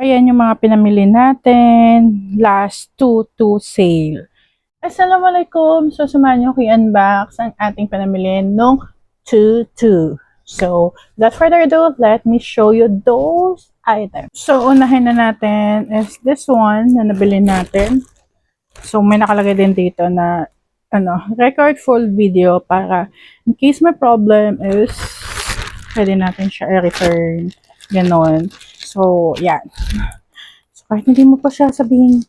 ayan yung mga pinamili natin. Last 2 sale. Assalamualaikum! So, samahan niyo ko i-unbox ang ating pinamili nung 2. So, without further ado, let me show you those items. So, unahin na natin is this one na nabili natin. So, may nakalagay din dito na record full video para in case may problem is pwede natin siya i-return. Ganon. So, yan. So, kahit hindi mo pa siya sabihin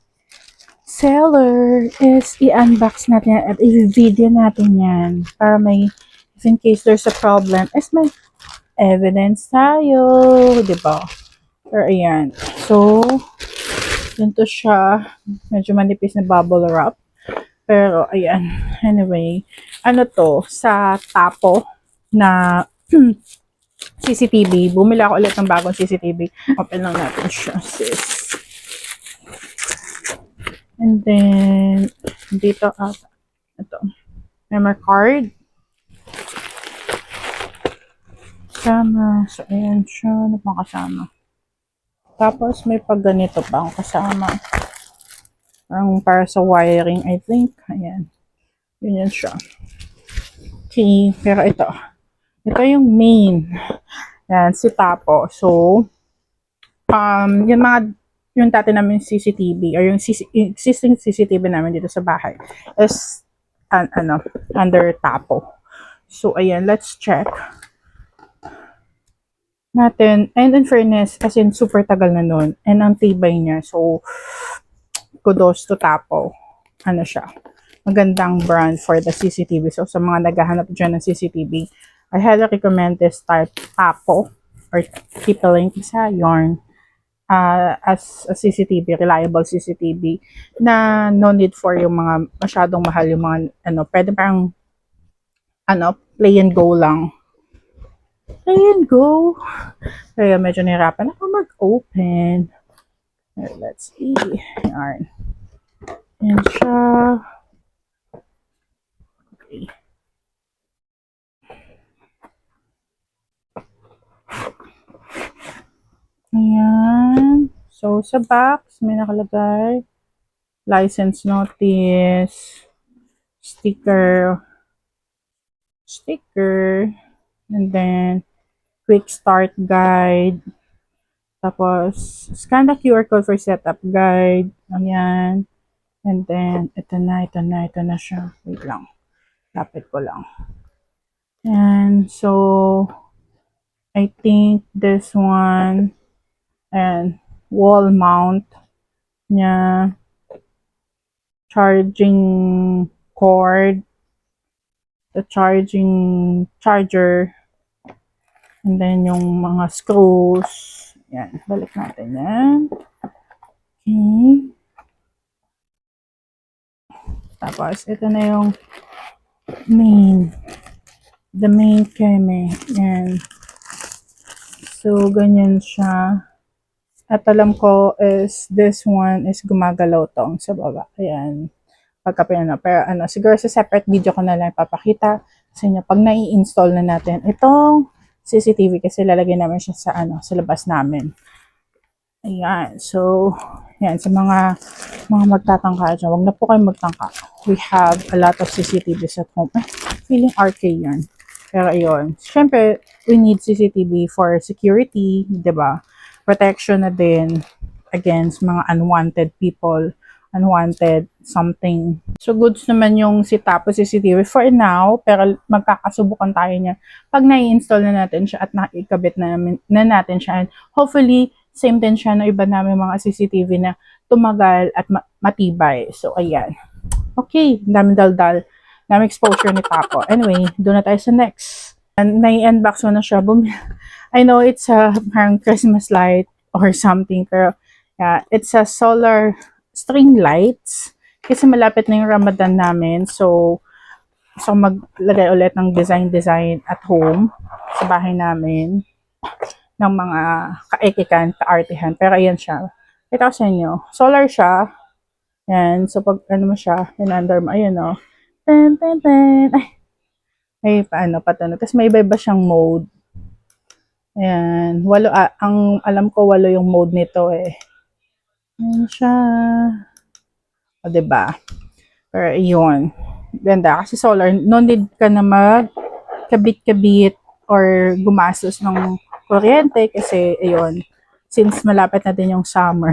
seller is i-unbox natin yan at i-video natin yan para may, if in case there's a problem, is may evidence tayo, diba? Or ayan. So, ganito siya. Medyo manipis na bubble wrap. Pero, ayan. Anyway, ano to? Sa tapo na CCTV. Bumili ako ulit ng bagong CCTV. Open lang natin siya, sis. And then, dito ito. Memory card. Kasama. So, ayan siya. Ano pang kasama? Tapos, may pag ganito pa ang kasama. Parang para sa wiring, I think. Ayan. Ganyan siya. Okay. Pero ito. Ito yung main. Ayan, si Tapo. So, yung dati namin CCTV or yung existing CCTV namin dito sa bahay is under Tapo. So, ayan, let's check natin. And in fairness, as in super tagal na nun. And ang tibay niya. So, kudos to Tapo. Ano siya? Magandang brand for the CCTV. So, sa mga naghahanap dyan ng CCTV, I highly recommend this type Tapo or TP-Link sa yarn. As a CCTV, reliable CCTV na no need for yung mga masyadong mahal yung mga pwede parang play and go lang. Play and go. Kaya medyo nahirapan ako mag-open. Let's see. Yarn. Yan siya. Okay. Ayan. So, sa box, may nakalagay license notice, sticker, and then quick start guide. Tapos, scan the QR code for setup guide. Ayan. And then, ito na siya. Wait lang. Lapit ko lang. And so, I think this one, and wall mount niya, charging cord, the charger, and then yung mga screws. Yan, balik natin yan. Okay. Tapos, ito na yung the main keme. Yan. So, ganyan siya. At alam ko is this one is gumagalaw tong sa baba. Ayan. Pero siguro sa separate video ko na lang ipapakita sa inyo pag nai-install na natin itong CCTV kasi lalagyan namin siya sa sa labas namin. Ayan. So, ayan, sa mga magtatangka dyan, wag na po kayo magtangka. We have a lot of CCTVs at home. Feeling RK yan. Pero ayun. Siyempre, we need CCTV for security, diba? Protection na din against mga unwanted people, unwanted something. So, goods naman yung si Tapo CCTV for now, pero magkakasubukan tayo niya pag nai-install na natin siya at naikabit na natin siya. And hopefully, same din siya ng iba namin mga CCTV na tumagal at matibay. So, ayan. Okay, daming daldal. Daming exposure ni Tapo. Anyway, doon na tayo sa next. Nai-unbox mo na siya. I know it's a parang Christmas light or something, pero yeah, it's a solar string lights kasi malapit na yung Ramadan namin. So maglagay ulit ng design at home sa bahay namin ng mga kaekikan, kaartihan. Pero ayan siya. Ito sa inyo. Solar siya. Yan. So pag mo siya, in-under mo, ayun o. Ten. Ay, paano. Tapos may iba siyang mode. Ayan, ang alam ko 8 yung mode nito eh. Yan siya. O, diba? Pero, yun. Ganda. Kasi solar, no need ka na magkabit-kabit or gumastos ng kuryente kasi, ayun, since malapit na din yung summer,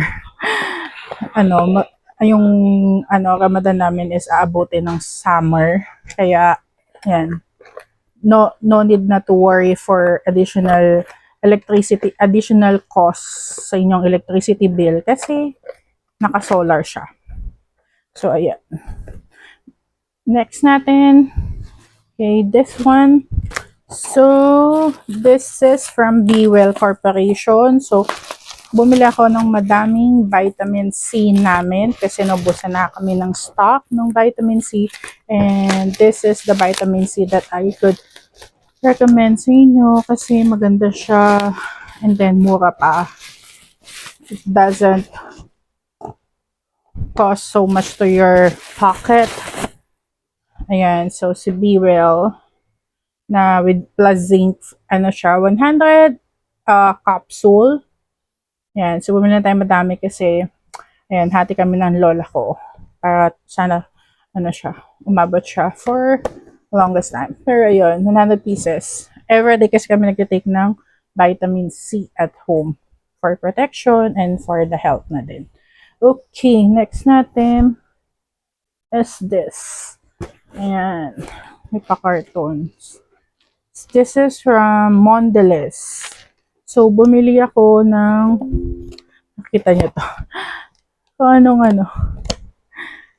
yung Ramadan namin is aabutin ng summer. Kaya, yan, no need na to worry for additional costs sa inyong electricity bill kasi naka-solar siya. So, ayan. Next natin, okay, this one. So, this is from Be Well Corporation. So, bumili ako ng madaming vitamin C namin kasi naubusan na kami ng stock ng vitamin C. And this is the vitamin C that I could recommend sa inyo kasi maganda siya and then mura pa. It doesn't cost so much to your pocket. Ayan, so si Be Well na with plus zinc, siya, 100 capsule. Ayan, so bumili na tayo madami kasi, ayan, hati kami ng lola ko. Para sana, siya, umabot siya for longest time. Pero ayun, 100 pieces. Everyday kasi kami nag-take ng vitamin C at home for protection and for the health na din. Okay, next natin is this. Ayan, may pa-cartons. This is from Mondelez. So, bumili ako ng, nakita niyo to.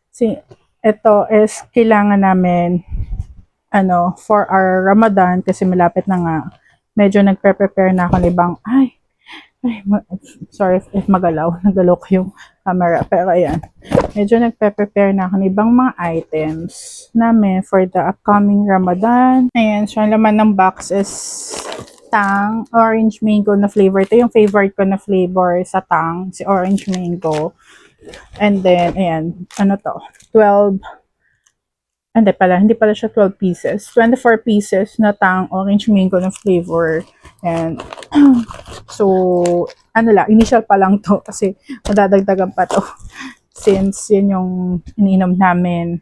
So, ito is kailangan namin, for our Ramadan, kasi malapit na nga. Medyo nagpe-prepare na ako ng ibang, sorry if magalaw. Nagalaw ko yung camera. Pero ayan. Medyo nagpe-prepare na ako ng ibang mga items namin for the upcoming Ramadan. Ayan. So, ang laman ng box is Tang orange mango na flavor. Ito yung favorite ko na flavor sa Tang. Si orange mango. And then, ayan. 12. Hindi pala siya 12 pieces. 24 pieces na Tang orange mango na flavor. And, so, initial pa lang to kasi madadagdagan pa to. Since yun yung ininom namin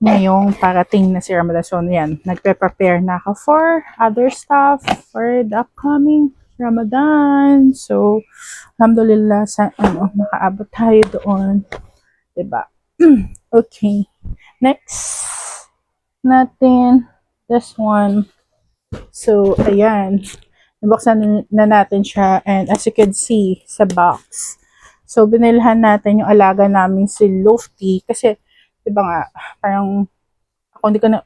ngayong parating na si Ramadan. So, yan, nagpe-prepare na ako for other stuff for the upcoming Ramadan. So, alhamdulillah, nakaabot tayo doon. Diba? Okay. Next natin, this one. So, ayan. Nabuksan na natin siya. And as you can see sa box, so, binilhan natin yung alaga namin si Lofty. Kasi, diba nga, parang, ako hindi ko na,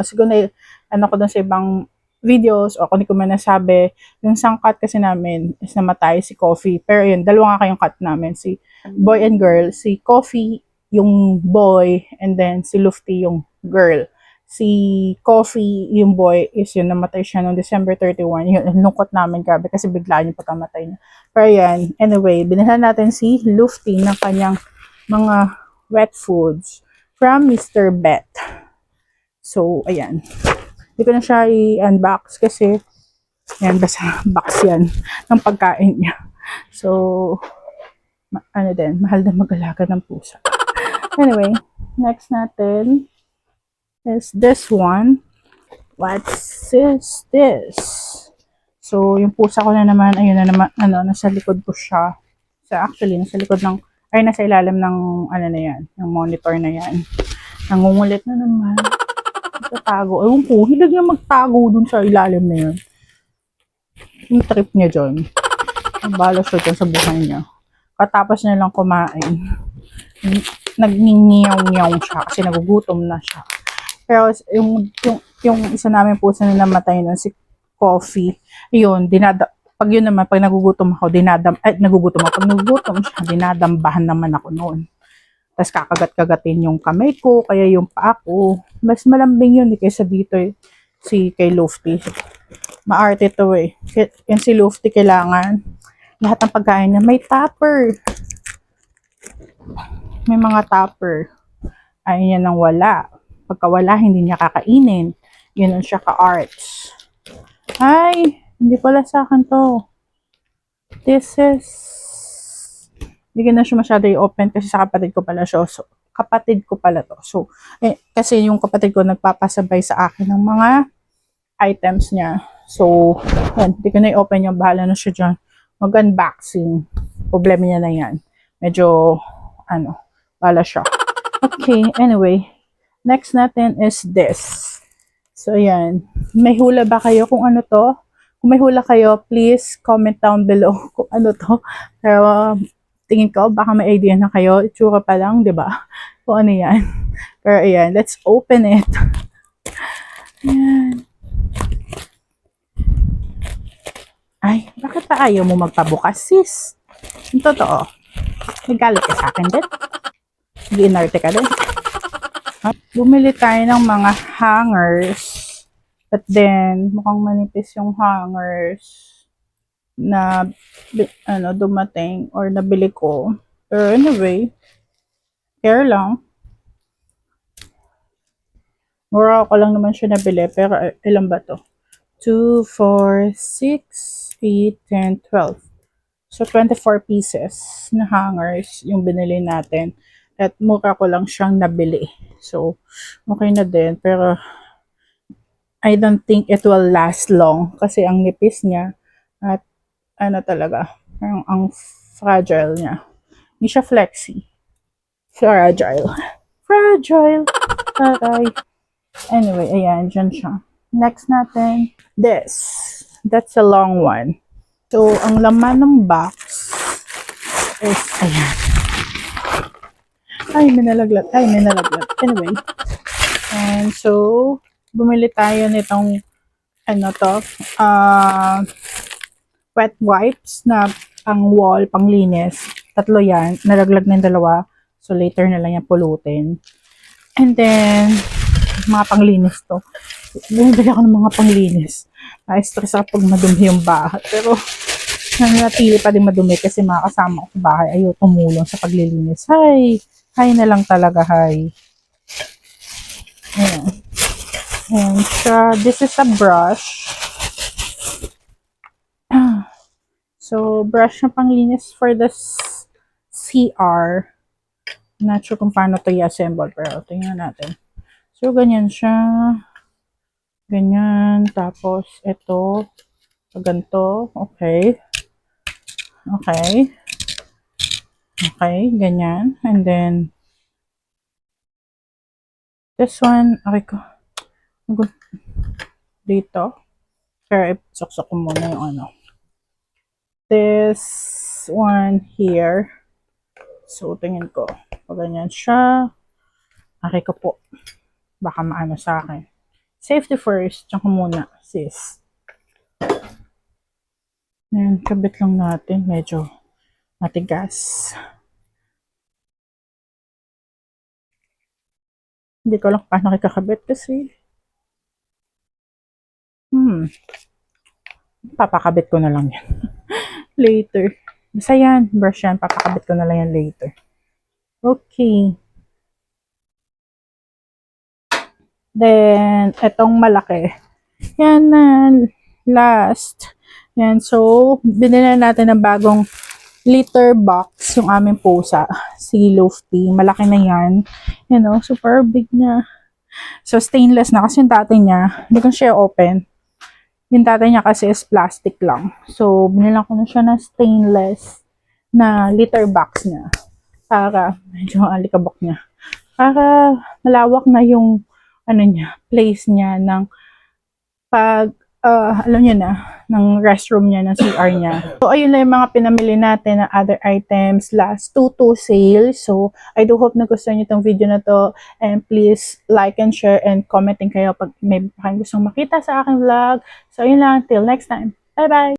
siguro na, ko dun sa ibang videos, o kung hindi ko man nasabi, yung isang cat kasi namin is namatay, si Coffee. Pero yun, dalawa nga kayong cat namin, si boy and girl. Si Coffee, yung boy, and then si Lofty, yung girl. Si Coffee, yung boy, is yun, namatay siya noong December 31. Yun, lungkot namin, grabe, kasi bigla yung pagkamatay niya. Pero yan, anyway, binilhan natin si Lofty ng kanyang mga wet foods from Mr. Bet. So, ayan. Hindi ko na siya i-unbox kasi, ayan, basta box yan ng pagkain niya. So, mahal din mag-alaga ng pusa. Anyway, next natin is this one. What is this? So, yung pusa ko na naman, ayun na naman, nasa likod ko siya. So, actually, nasa likod ng, nasa ilalim ng, na yan, yung monitor na yan. Nangungulit na naman. Nagtatago. Ewan ko, hilig niya magtago dun sa ilalim na yun. Yung trip niya dyan. Bahala siya dyan sa buhay niya. Katapos niya lang kumain, nagningiyaw-ngiyaw siya kasi nagugutom na siya. Pero yung isa namin pusa na namatay nun, si Coffee, yun, pag yun naman, pag nagugutom ako, pag nagugutom siya, dinadambahan naman ako noon. Tapos kakagat-kagatin yung kamay ko, kaya yung paa ko. Mas malambing yun kaysa dito kay Lofty. Maarte to eh. Yan si Lofty kailangan. Lahat ng pagkain niya may topper. May mga topper. Ayaw niya nang wala. Pagka wala, hindi niya kakainin. Yun siya ka-arts. Ay, hindi pala sa akin to. This is Hindi ko na siya masyado i-open kasi sa kapatid ko pala siya. So, kapatid ko pala to. So, kasi yung kapatid ko nagpapasabay sa akin ng mga items niya. So, yan, hindi ko na i-open yung bahala na siya dyan. Mag-unboxing. Problema niya na yan. Medyo, bahala siya. Okay, anyway. Next natin is this. So, yan. May hula ba kayo kung ano to? Kung may hula kayo, please comment down below kung ano to. Pero, tingin ko, baka may idea na kayo. Itsura pa lang, di ba? Kung ano yan. Pero, ayan. Let's open it. Ayan. Ay, bakit pa ayaw mo magpabukas, sis? Yung totoo. Nagalit ka sa akin din. Ginarte ka din. Bumili tayo ng mga hangers. But then, mukhang manipis yung hangers na dumating or nabili ko. Pero anyway, care lang. Mura ko lang naman siya nabili. Pero ilan ba to? 2, 4, 6, 8, 10, 12. So, 24 pieces na hangers yung binili natin. At mura ko lang siyang nabili. So, okay na din. Pero, I don't think it will last long. Kasi ang nipis niya. At, talaga. Ang fragile niya. Hindi siya flexy. Fragile. Fragile. Taray. Anyway, ayan. Dyan siya. Next natin. This. That's a long one. So, ang laman ng box is, ayan. Ay, may nalaglag. Anyway. And so, bumili tayo nitong, wet wipes na pang wall, pang linis. 3 yan. Nalaglag na yung 2. So, later na lang yan pulutin. And then, mga panglinis to. Bumibili ako ng mga panglinis. Na-stress ako pag madumi yung bahay. Pero, nanatili pa din madumi kasi mga kasama ko sa bahay ayaw tumulong sa paglilinis. Hi na lang talaga, hi. Ayan. And this is a brush. So, brush na panglinis for the CR. Not sure kung paano to i-assemble, pero tingnan natin. So, ganyan siya. Ganyan. Tapos, ito. Ganito. Okay. Okay. Okay. Ganyan. And then, this one, okay ko. Dito. Pero, isuksok ko muna yung This one here. So, tingin ko. Pag ganyan siya. Okay ko po. Baka maano sa akin. Safety first. Diyan ko muna, sis. Ayan, kabit lang natin. Medyo matigas. Hindi ko lang paano kakabit kasi papakabit ko na lang yan. Later. Basta yan, brush yan. Papakabit ko na lang yan later. Okay. Then, etong malaki. Yan na. Last. Yan. So, binili natin ng bagong litter box yung aming pusa. Si Lofty. Malaki na yan. Super big na. So, stainless na. Kasi yung tatay niya, hindi ko siya open. Yung tatay niya kasi is plastic lang. So, binilang ko na siya ng stainless na litter box niya. Para, medyo alikabok niya. Para malawak na yung, place niya ng pag, alam niyo na, ng restroom niya, ng CR niya. So, ayun na yung mga pinamili natin na other items last 2 sale. So, I do hope na gusto niyo itong video na to. And please like and share and commenting kayo pag may gustong makita sa aking vlog. So, ayun lang. Till next time. Bye-bye!